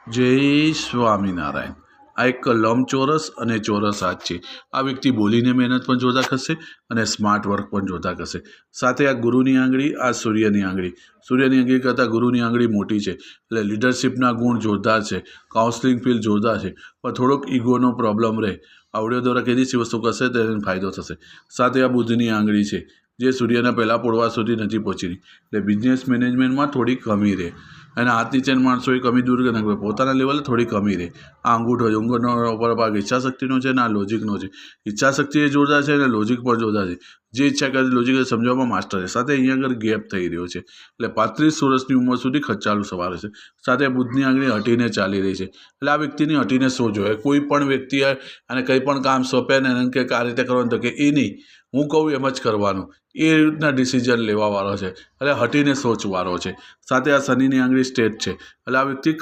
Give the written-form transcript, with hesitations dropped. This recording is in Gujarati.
જય સ્વામિનારાયણ। આ એક લંબચોરસ અને ચોરસ હાથ છે। આ વ્યક્તિ બોલીને મહેનત પણ જોરદાર કરશે અને સ્માર્ટ વર્ક પણ જોરદાર કરશે। સાથે આ ગુરુની આંગળી, આ સૂર્યની આંગળી કરતાં ગુરુની આંગળી મોટી છે, એટલે લીડરશિપના ગુણ જોરદાર છે, કાઉન્સલિંગ ફીલ જોરદાર છે, પણ થોડોક ઈગોનો પ્રોબ્લેમ રહે। આવડીઓ દ્વારા કઈ દિવસ વસ્તુ કરશે તો એને ફાયદો થશે। સાથે આ બુધની આંગળી છે, જે સૂર્યના પહેલાં પોળવા સુધી નથી પહોંચી, એટલે બિઝનેસ મેનેજમેન્ટમાં થોડી કમી રહે અને હાથ નીચેના માણસોએ કમી દૂર કરી નાખવી, પોતાના લેવલે થોડી કમી રહે। આ અંગૂઠો છે, અંગૂઠનો ઉપર ભાગ ઈચ્છાશક્તિનો છે અને આ લોજિકનો છે। ઈચ્છાશક્તિ એ જોરદાર છે અને લોજિક પણ જોરદાર છે। જે ઈચ્છા કરે લોજિક સમજવામાં માસ્ટર છે। સાથે અહીંયા આગળ ગેપ થઈ રહ્યો છે, એટલે 35 વર્ષની ઉંમર સુધી ખર્ચાળું સવાર છે। સાથે બુધની આંગળી હટીને ચાલી રહી છે, એટલે આ વ્યક્તિની હટીને સોચ હોય। કોઈ પણ વ્યક્તિ અને કંઈ પણ કામ સોંપે ને એને કે આ રીતે કરવાનું, તો કે એ નહીં, હું કહું એમ જ કરવાનું, એ રીતના ડિસિઝન લેવાવાળો છે, એટલે હટીને સોચવાળો છે। સાથે આ શનિની આંગળી સ્ટેટ છે, એટલે આ વ્યક્તિ